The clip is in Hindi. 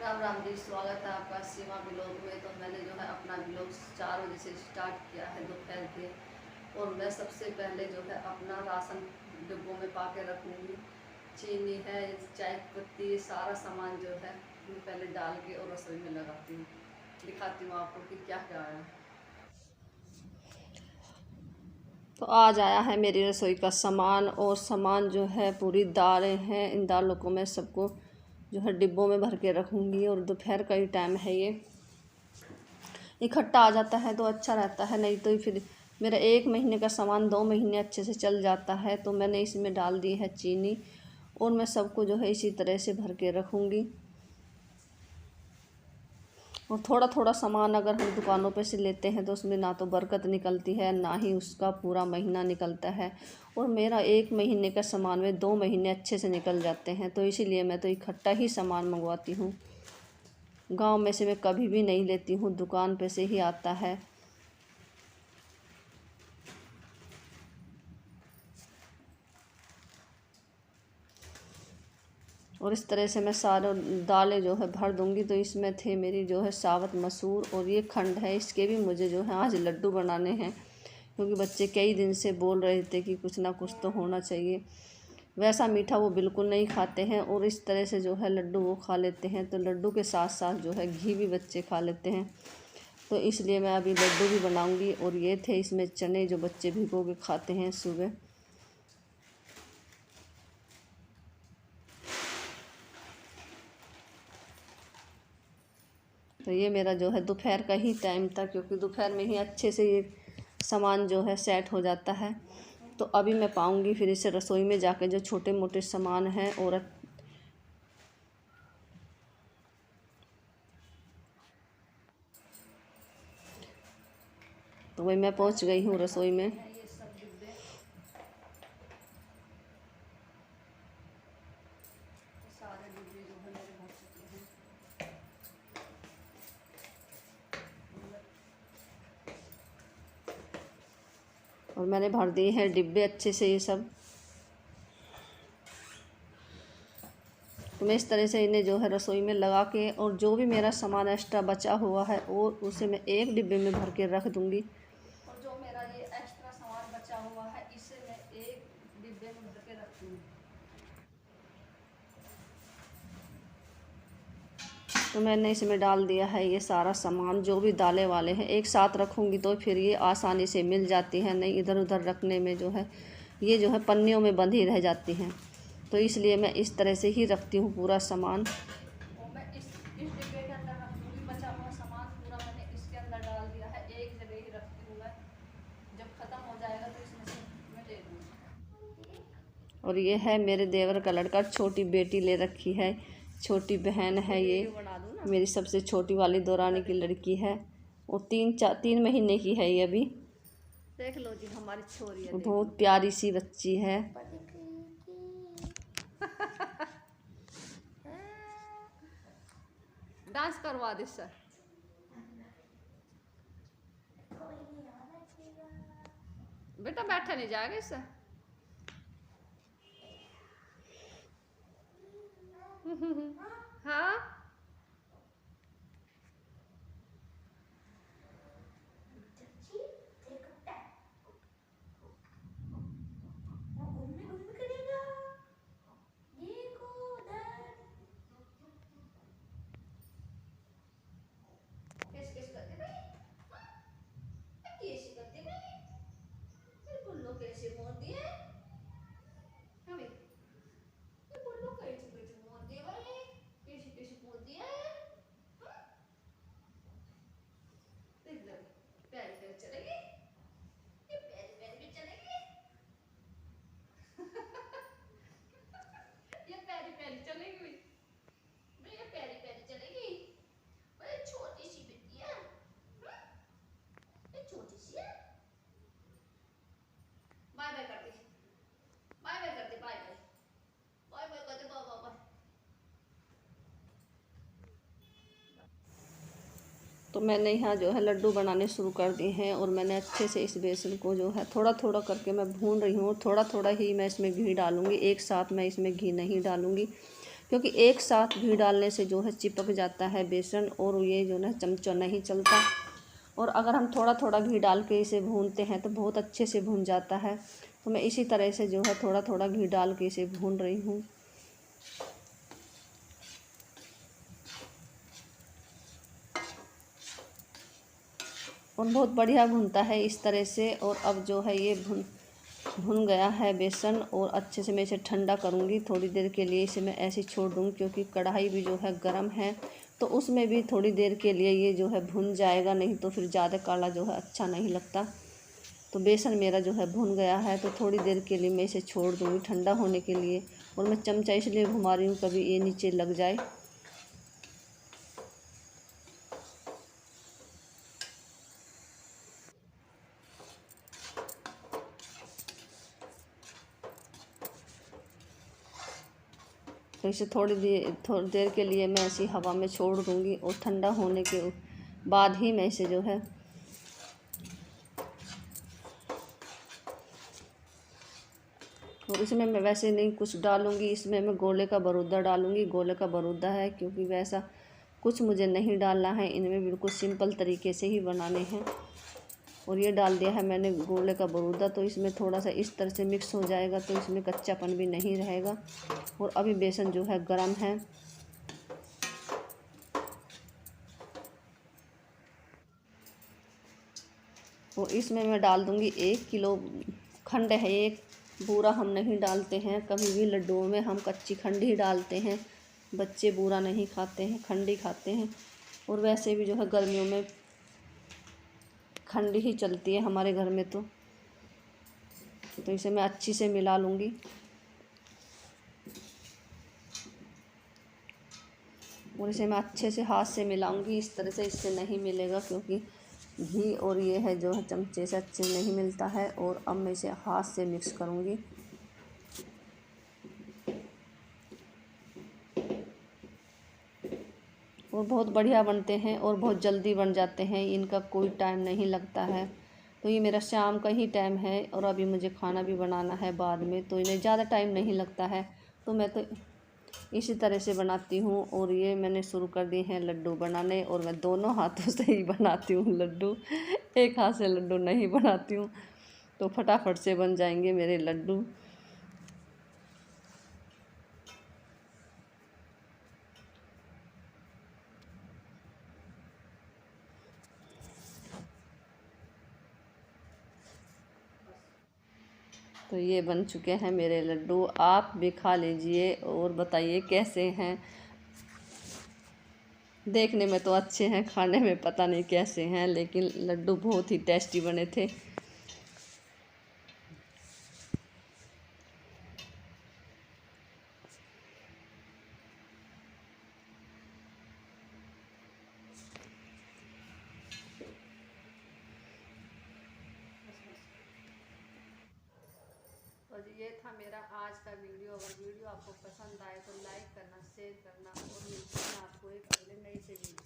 राम राम जी, स्वागत है आपका सीमा ब्लॉग में। तो मैंने जो है अपना ब्लॉग 4 बजे से स्टार्ट किया है दोपहर के। और मैं सबसे पहले जो है अपना राशन डिब्बों में पा के रखूँगी। चीनी है, चाय पत्ती, ये सारा सामान जो है मैं पहले डाल के और रसोई में लगाती हूँ। दिखाती हूँ आपको कि क्या क्या आया। तो आज आया है मेरी रसोई का सामान, और सामान जो है पूरी दालें हैं। इन दालों को मैं सबको जो है डिब्बों में भर के रखूँगी। और दोपहर का ही टाइम है, ये इकट्ठा आ जाता है तो अच्छा रहता है, नहीं तो फिर मेरा 1 महीने का सामान 2 महीने अच्छे से चल जाता है। तो मैंने इसमें डाल दी है चीनी, और मैं सबको जो है इसी तरह से भर के रखूँगी। और थोड़ा थोड़ा सामान अगर हम दुकानों पे से लेते हैं तो उसमें ना तो बरकत निकलती है, ना ही उसका पूरा महीना निकलता है। और मेरा 1 महीने का सामान में 2 महीने अच्छे से निकल जाते हैं। तो इसीलिए मैं तो इकट्ठा ही सामान मंगवाती हूँ। गांव में से मैं कभी भी नहीं लेती हूँ, दुकान पे से ही आता है। और इस तरह से मैं सारे दालें जो है भर दूँगी। तो इसमें थे मेरी जो है साबुत मसूर, और ये खंड है, इसके भी मुझे जो है आज लड्डू बनाने हैं। क्योंकि बच्चे कई दिन से बोल रहे थे कि कुछ ना कुछ तो होना चाहिए। वैसा मीठा वो बिल्कुल नहीं खाते हैं, और इस तरह से जो है लड्डू वो खा लेते हैं। तो लड्डू के साथ साथ जो है घी भी बच्चे खा लेते हैं। तो इसलिए मैं अभी लड्डू भी बनाऊंगी। और ये थे इसमें चने, जो बच्चे भिगो के खाते हैं सुबह। तो ये मेरा जो है दोपहर का ही टाइम था, क्योंकि दोपहर में ही अच्छे से ये सामान जो है सेट हो जाता है। तो अभी मैं पाऊँगी फिर इसे रसोई में जाके जो छोटे मोटे सामान हैं। और तो वही मैं पहुंच गई हूँ रसोई में। और मैंने भर दिए हैं डिब्बे अच्छे से ये सब। तो मैं इस तरह से इन्हें जो है रसोई में लगा के, और जो भी मेरा सामान एक्स्ट्रा बचा हुआ है और उसे मैं एक डिब्बे में भर के रख दूँगी। और जो मेरा ये एक्स्ट्रा सामान बचा हुआ है इसे मैं एक डिब्बे में भर के रख दूँगी। तो मैंने इसमें डाल दिया है ये सारा सामान, जो भी दालें वाले हैं एक साथ रखूँगी तो फिर ये आसानी से मिल जाती हैं। नहीं इधर उधर रखने में जो है ये जो है पन्नियों में बंधी रह जाती हैं। तो इसलिए मैं इस तरह से ही रखती हूँ पूरा सामान। और मैं इस डिब्बे के अंदर रख दूँगी। बचा हुआ सामान पूरा मैंने इसके अंदर डाल दिया है, एक जगह ही रखती हूँ मैं। जब ख़त्म हो जाएगा तो इसमें से मैं ले लूँगी। और ये है मेरे देवर का लड़का, छोटी बेटी ले रखी है, छोटी बहन है ये मेरी, सबसे छोटी वाली दौरानी की लड़की है। वो 3 महीने की है ये अभी। देख लो जी हमारी छोरी है, बहुत प्यारी सी बच्ची है। डांस करवा दे सर। बेटा बैठा नहीं जाएगा इससे। हाँ तो मैंने यहाँ जो है लड्डू बनाने शुरू कर दिए हैं। और मैंने अच्छे से इस बेसन को जो है थोड़ा थोड़ा करके मैं भून रही हूँ। थोड़ा थोड़ा ही मैं इसमें घी डालूँगी, एक साथ मैं इसमें घी नहीं डालूँगी, क्योंकि एक साथ घी डालने से जो है चिपक जाता है बेसन और ये जो है चमचा नहीं चलता। और अगर हम थोड़ा थोड़ा घी डाल के इसे भूनते हैं तो बहुत अच्छे से भून जाता है। तो मैं इसी तरह से जो है थोड़ा थोड़ा घी डाल के इसे भून रही हूँ। और बहुत बढ़िया भुनता है इस तरह से। और अब जो है ये भुन गया है बेसन और अच्छे से मैं इसे ठंडा करूँगी। थोड़ी देर के लिए इसे मैं ऐसे ही छोड़ दूँगी क्योंकि कढ़ाई भी जो है गर्म है, तो उसमें भी थोड़ी देर के लिए ये जो है भुन जाएगा, नहीं तो फिर ज़्यादा काला जो है अच्छा नहीं लगता। तो बेसन मेरा जो है भुन गया है, तो थोड़ी देर के लिए मैं इसे छोड़ दूँगी ठंडा होने के लिए। और मैं चमचा इसलिए घुमा रही हूँ कभी ये नीचे लग जाए। तो इसे थोड़ी देर के लिए मैं ऐसी हवा में छोड़ दूँगी और ठंडा होने के बाद ही मैं इसे जो है और इसमें मैं वैसे नहीं कुछ डालूँगी। इसमें मैं गोले का बरूदा डालूँगी। गोले का बरूदा है क्योंकि वैसा कुछ मुझे नहीं डालना है, इनमें बिल्कुल सिंपल तरीके से ही बनाने हैं। और ये डाल दिया है मैंने गोले का बरूदा, तो इसमें थोड़ा सा इस तरह से मिक्स हो जाएगा, तो इसमें कच्चापन भी नहीं रहेगा। और अभी बेसन जो है गरम है। और इसमें मैं डाल दूँगी 1 किलो खंड है। एक बूरा हम नहीं डालते हैं कभी भी लड्डुओं में, हम कच्ची खंड ही डालते हैं। बच्चे बूरा नहीं खाते हैं, खंड ही खाते हैं। और वैसे भी जो है गर्मियों में खंड ही चलती है हमारे घर में। तो इसे मैं अच्छी से मिला लूँगी। और इसे मैं अच्छे से हाथ से मिलाऊंगी। इस तरह से इससे नहीं मिलेगा क्योंकि घी और ये है जो है चमचे से अच्छे नहीं मिलता है। और अब मैं इसे हाथ से मिक्स करूंगी। और बहुत बढ़िया बनते हैं और बहुत जल्दी बन जाते हैं, इनका कोई टाइम नहीं लगता है। तो ये मेरा शाम का ही टाइम है और अभी मुझे खाना भी बनाना है बाद में, तो इन्हें ज़्यादा टाइम नहीं लगता है। तो मैं तो इसी तरह से बनाती हूँ। और ये मैंने शुरू कर दिए हैं लड्डू बनाने, और मैं दोनों हाथों से ही बनाती हूँ लड्डू, एक हाथ से लड्डू नहीं बनाती हूँ। तो फटाफट से बन जाएंगे मेरे लड्डू। तो ये बन चुके हैं मेरे लड्डू, आप भी खा लीजिए और बताइए कैसे हैं। देखने में तो अच्छे हैं, खाने में पता नहीं कैसे हैं, लेकिन लड्डू बहुत ही टेस्टी बने थे। और ये था मेरा आज का वीडियो। अगर वीडियो आपको पसंद आए तो लाइक करना, शेयर करना, और मिलते हैं आपको एक अगले नई से वीडियो।